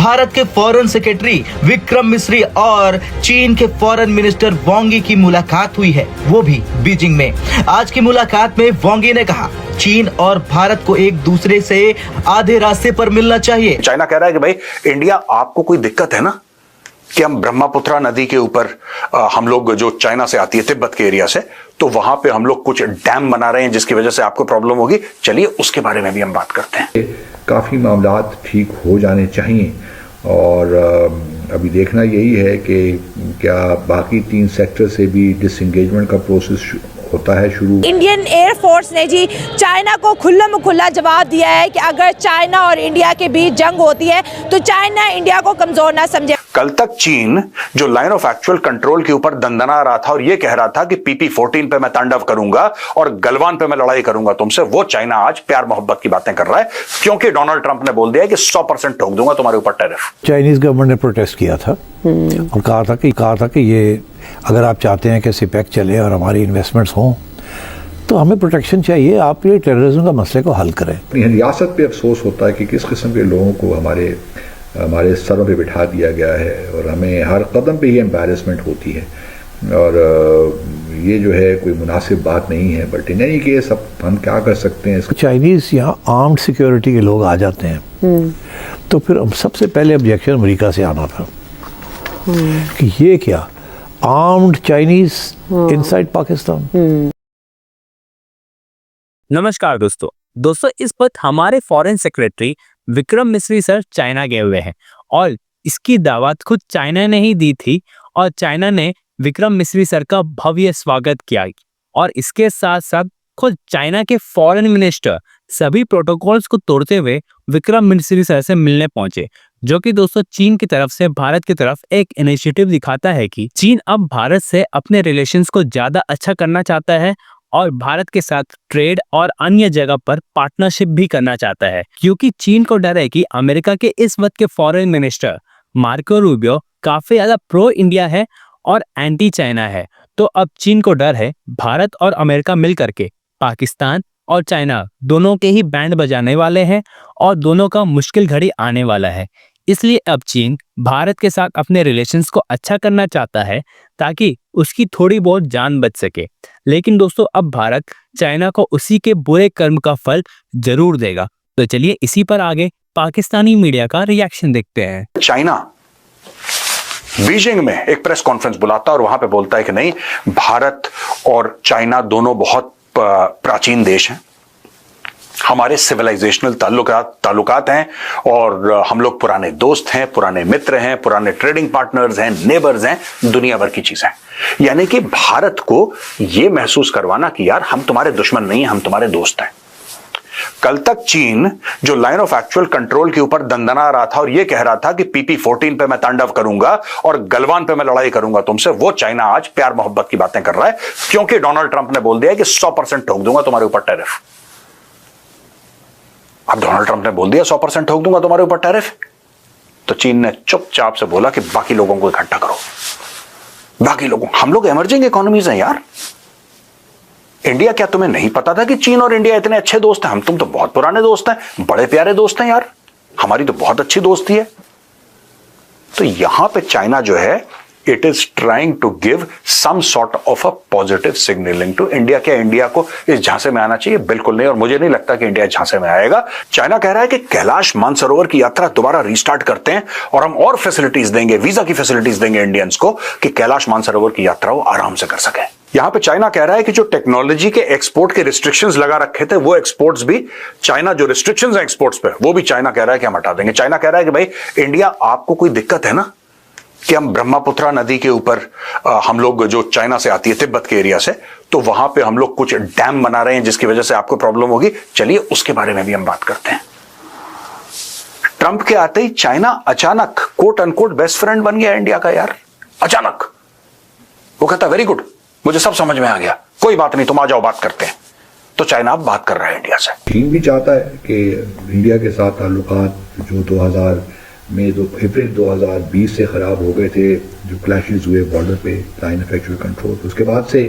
भारत के foreign secretary Vikram Misri और चीन के फॉरेन मिनिस्टर वांग यी की मुलाकात हुई है, वो भी बीजिंग में। आज की मुलाकात में वांग यी ने कहा चीन और भारत को एक दूसरे से आधे रास्ते पर मिलना चाहिए। चाइना कह रहा है कि भाई इंडिया, आपको कोई दिक्कत है ना कि हम ब्रह्मपुत्रा नदी के ऊपर हम लोग जो चाइना से आती है तिब्बत के एरिया से, तो वहां पे हम लोग कुछ डैम बना रहे हैं जिसकी वजह से आपको प्रॉब्लम होगी। चलिए उसके बारे में भी हम बात करते हैं। काफ़ी मामलात ठीक हो जाने चाहिए और अभी देखना यही है कि क्या बाकी 3 सेक्टर से भी डिसएंगेजमेंट का प्रोसेस होता है शुरू। इंडियन एयरफोर्स ने जी चाइना को खुल्ला जवाब दिया है कि अगर चाइना और इंडिया के बीच जंग होती है तो चाइना इंडिया को कमजोर ना समझे। कल तक चीन जो लाइन ऑफ एक्चुअल कंट्रोल के ऊपर दंदना रहा था और यह कह रहा था कि PP-14 पे मैं तांडव करूंगा और गलवान पे मैं लड़ाई करूंगा तुमसे, वो चाइना आज प्यार मोहब्बत की बातें कर रहा है क्योंकि डोनाल्ड ट्रंप ने बोल दिया है कि 100% ठोक दूंगा तुम्हारे ऊपर टैरिफ। चाइनीज गवर्नमेंट ने प्रोटेस्ट किया था और कहा था कि ये अगर आप चाहते हैं कि सिपेक चले और हमारी इन्वेस्टमेंट्स हों तो हमें प्रोटेक्शन चाहिए, आप ये टेररिज्म का मसले को हल करें। रियासत पे अफसोस होता है कि किस किस्म के लोगों को हमारे सरों पे बिठा दिया गया है और हमें हर कदम पे ही एम्बैरेसमेंट होती है और ये जो है कोई मुनासिब बात नहीं है। बट इन एनी केस अब हम क्या कर सकते हैं। चाइनीज़ यहाँ आर्म्ड सिक्योरिटी के लोग आ जाते हैं तो फिर सबसे पहले ऑब्जेक्शन अमेरिका से आना था कि ये क्या आर्म्ड चाइनीज इनसाइड पाकिस्तान। नमस्कार दोस्तों इस वक्त हमारे foreign secretary Vikram Misri sir China गए हुए हैं और इसकी दावत खुद चाइना ने ही दी थी और चाइना ने विक्रम मिस्री सर का भव्य स्वागत किया और इसके साथ साथ खुद चाइना के फॉरेन मिनिस्टर सभी प्रोटोकॉल्स को तोड़ते हुए विक्रम मिस्री सर से मिलने पहुंचे, जो कि दोस्तों चीन की तरफ से भारत की तरफ एक इनिशिएटिव दिखाता है कि चीन अब भारत से अपने रिलेशंस को ज्यादा अच्छा करना चाहता है और भारत के साथ ट्रेड और अन्य जगह पर पार्टनरशिप भी करना चाहता है, क्योंकि चीन को डर है कि अमेरिका के इस वक्त के फॉरेन मिनिस्टर मार्को रूबियो काफी ज्यादा प्रो इंडिया है और एंटी चाइना है। तो अब चीन को डर है भारत और अमेरिका मिल करके पाकिस्तान और चाइना दोनों के ही बैंड बजाने वाले हैं और दोनों का मुश्किल घड़ी आने वाला है। इसलिए अब चीन भारत के साथ अपने रिलेशंस को अच्छा करना चाहता है ताकि उसकी थोड़ी बहुत जान बच सके। लेकिन दोस्तों अब भारत चाइना को उसी के बुरे कर्म का फल जरूर देगा। तो चलिए इसी पर आगे पाकिस्तानी मीडिया का रिएक्शन देखते हैं। चाइना बीजिंग में एक प्रेस कॉन्फ्रेंस बुलाता है और वहां पे बोलता है कि नहीं, भारत और चाइना दोनों बहुत प्राचीन देश हैं, हमारे सिविलाइजेशनल ताल्लुकात हैं और हम लोग पुराने दोस्त हैं, पुराने मित्र हैं, पुराने ट्रेडिंग पार्टनर्स हैं, नेबर्स हैं, दुनिया भर की चीजें। यानी कि भारत को यह महसूस करवाना कि यार हम तुम्हारे दुश्मन नहीं हैं, हम तुम्हारे दोस्त हैं। कल तक चीन जो लाइन ऑफ एक्चुअल कंट्रोल के ऊपर दंदना रहा था और यह कह रहा था कि PP-14 पे मैं तांडव करूंगा और गलवान पे मैं लड़ाई करूंगा तुमसे, वो चाइना आज प्यार मोहब्बत की बातें कर रहा है क्योंकि डोनाल्ड ट्रंप ने बोल दिया है कि 100% ठोक दूंगा तुम्हारे ऊपर टैरिफ। अब डोनाल्ड ट्रंप ने बोल दिया 100% ठोक दूंगा तुम्हारे ऊपर टैरिफ, तो चीन ने चुपचाप से बोला कि बाकी लोगों को इकट्ठा करो, बाकी लोगों, हम लोग इमर्जिंग इकोनॉमीज हैं यार। इंडिया, क्या तुम्हें नहीं पता था कि चीन और इंडिया इतने अच्छे दोस्त हैं? तुम तो बहुत पुराने दोस्त हैं, बड़े प्यारे दोस्त हैं यार, हमारी तो बहुत अच्छी दोस्ती है। तो यहां पे चाइना जो है it is trying to give some sort of a positive signalling to India. क्या इंडिया को इस झांसे में आना चाहिए? बिल्कुल नहीं, और मुझे नहीं लगता कि इंडिया झांसे में आएगा। चाइना कह रहा है कि कैलाश मानसरोवर की यात्रा दोबारा रीस्टार्ट करते हैं और हम और फैसिलिटीज देंगे, वीजा की फैसिलिटीज देंगे इंडियंस को कि कैलाश मानसरोवर की यात्रा वो आराम से कर सके। यहां पे चाइना कह रहा है कि जो टेक्नोलॉजी के एक्सपोर्ट के रिस्ट्रिक्शंस लगा रखे थे वो एक्सपोर्ट्स भी चाइना, जो रिस्ट्रिक्शंस हैं एक्सपोर्ट्स पे, वो भी चाइना कह रहा है कि हम हटा देंगे। चाइना कह रहा है कि भाई इंडिया, आपको कोई दिक्कत है ना कि हम ब्रह्मपुत्रा नदी के ऊपर हम लोग जो चाइना से आती है तिब्बत के एरिया से, तो वहां पे हम लोग कुछ डैम बना रहे हैं जिसकी वजह से आपको प्रॉब्लम होगी। चलिए उसके बारे में भी हम बात करते हैं। ट्रंप के आते ही चाइना अचानक कोट अनकोट बेस्ट फ्रेंड बन गया इंडिया का यार, अचानक। वो कहता वेरी गुड, मुझे सब समझ में आ गया, कोई बात नहीं, तुम आ जाओ बात करते हैं। तो चाइना अब बात कर रहा है इंडिया से। चीन भी चाहता है कि इंडिया के साथ ताल्लुकात जो 2000 में अप्रैल 2020 से ख़राब हो गए थे, जो क्लैशेस हुए बॉर्डर पे, लाइन ऑफ एक्चुअल कंट्रोल, उसके बाद से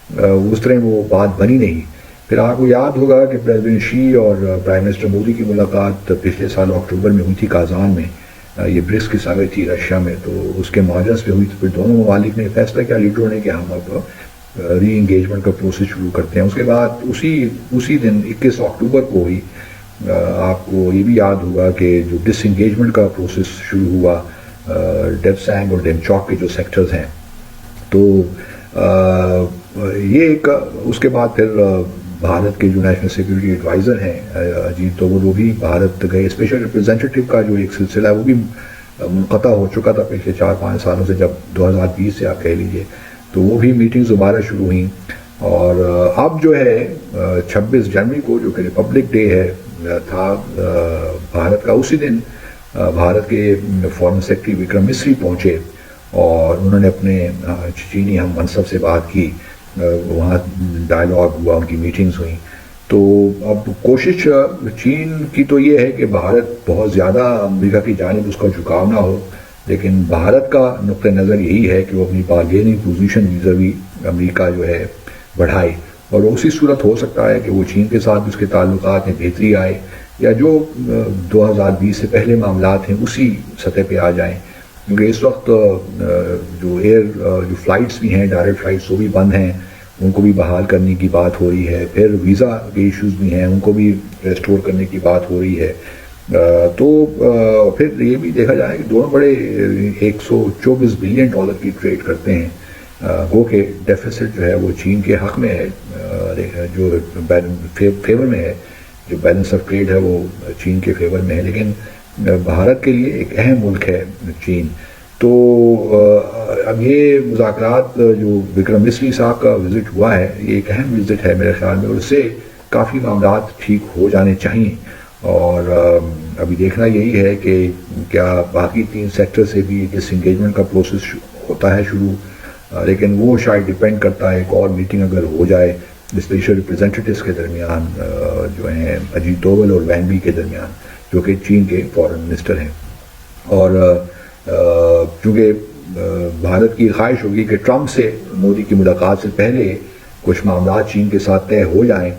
उस तरह वो बात बनी नहीं। फिर आपको याद होगा कि प्रेसिडेंट शी और प्राइम मिनिस्टर मोदी की मुलाकात पिछले साल अक्टूबर में हुई थी काजान में, ये ब्रिक्स की समिट थी रशिया में, तो उसके मार्जस पे हुई। तो फिर दोनों ममालिक ने फैसला किया लीडरों ने कि हम अब री इंगेजमेंट का प्रोसेस शुरू करते हैं। उसके बाद उसी दिन 21 अक्टूबर को ही आपको ये भी याद होगा कि जो डिसंगेजमेंट का प्रोसेस शुरू हुआ डेप्सैंग और डेमचौक के जो सेक्टर्स हैं, तो ये एक उसके बाद फिर भारत के जो नेशनल सिक्योरिटी एडवाइज़र हैं अजीत डोभाल, वो भी भारत गए। स्पेशल रिप्रेजेंटेटिव का जो एक सिलसिला है वो भी मुनक़ता हो चुका था पिछले 4-5 सालों से, जब 2020 से आप कह लीजिए, तो वो भी मीटिंग्स दोबारा शुरू हुई। और अब जो है 26 जनवरी को जो कि रिपब्लिक डे है था भारत का, उसी दिन भारत के फॉरेन सेक्रेटरी विक्रम मिस्री पहुंचे और उन्होंने अपने चीनी हम मनसब से बात की, वहाँ डायलॉग हुआ, उनकी मीटिंग्स हुई। तो अब कोशिश चीन की तो ये है कि भारत बहुत ज़्यादा अमेरिका की जानिब उसका झुकाव ना हो, लेकिन भारत का नुक्ते नज़र यही है कि वो अपनी बार्गेनिंग पोजीशन वीज़ावी अमेरिका जो है बढ़ाए, और उसी सूरत हो सकता है कि वो चीन के साथ उसके ताल्लुकात में बेहतरी आए, या जो 2020 से पहले मामलात हैं उसी सतह पे आ जाएं। क्योंकि इस वक्त जो फ़्लाइट्स भी हैं, डायरेक्ट फ़्लाइट्स वो भी बंद हैं, उनको भी बहाल करने की बात हो रही है। फिर वीज़ा के इश्यूज़ भी हैं, उनको भी रेस्टोर करने की बात हो रही है। तो फिर ये भी देखा जाए कि दोनों बड़े 124 बिलियन डॉलर की ट्रेड करते हैं, गो के डेफिसिट जो है वो चीन के हक़ में है, जो फेवर में है, जो बैलेंस ऑफ ट्रेड है वो चीन के फेवर में है। लेकिन भारत के लिए एक अहम मुल्क है चीन। तो अब ये मुज़ाकरात जो विक्रम मिस्री साहब का विज़िट हुआ है, ये एक अहम विज़िट है मेरे ख्याल में, और उससे काफ़ी मामलात ठीक हो जाने चाहिए। और अभी देखना यही है कि क्या बाकी 3 सेक्टर से भी डिसएंगेजमेंट का प्रोसेस होता है शुरू, लेकिन वो शायद डिपेंड करता है एक और मीटिंग अगर हो जाए स्पेशल रिप्रेजेंटेटिव्स के दरमियान, जो हैं अजीत डोभाल और वैंग वी के दरमियान, जो कि चीन के फॉरेन मिनिस्टर हैं। और चूँकि भारत की ख्वाहिश होगी कि ट्रंप से मोदी की मुलाकात से पहले कुछ मामला चीन के साथ तय हो जाएं,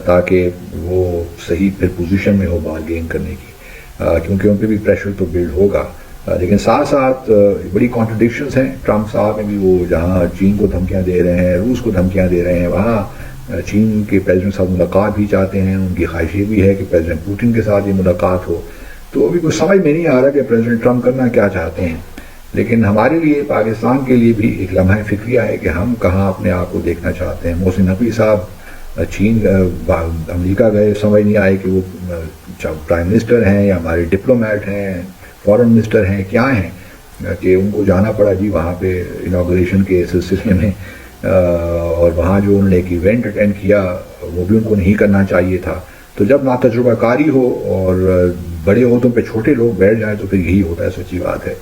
ताकि वो सही फिर पोजीशन में हो बार्गेन करने की, क्योंकि उन पर भी प्रेशर तो बिल्ड होगा। लेकिन साथ साथ बड़ी कॉन्ट्रडिक्शंस हैं ट्रंप साहब में भी। वो जहाँ चीन को धमकियाँ दे रहे हैं, रूस को धमकियाँ दे रहे हैं, वहाँ चीन के प्रेसिडेंट साथ मुलाकात भी चाहते हैं। उनकी ख्वाहिश ये भी है कि प्रेसिडेंट पुतिन के साथ ये मुलाकात हो। तो अभी कुछ समझ में नहीं आ रहा कि प्रेसिडेंट ट्रंप करना क्या चाहते हैं। लेकिन हमारे लिए, पाकिस्तान के लिए भी एक लम्हा फिक्रिया है कि हम कहाँ अपने आप को देखना चाहते हैं। मोहसिन नकवी साहब चीन अमेरिका गए, समझ नहीं आए कि वो प्राइम मिनिस्टर हैं या हमारे डिप्लोमेट हैं, फॉरेन मिनिस्टर हैं, क्या हैं, कि उनको जाना पड़ा जी वहाँ पे इनाग्रेशन के सिलसिले में। और वहाँ जो उन्होंने एक इवेंट अटेंड किया वो भी उनको नहीं करना चाहिए था। तो जब नातजुर्बाकारी हो और बड़े ओहदों पे छोटे लोग बैठ जाएं तो फिर यही होता है, सच्ची बात है।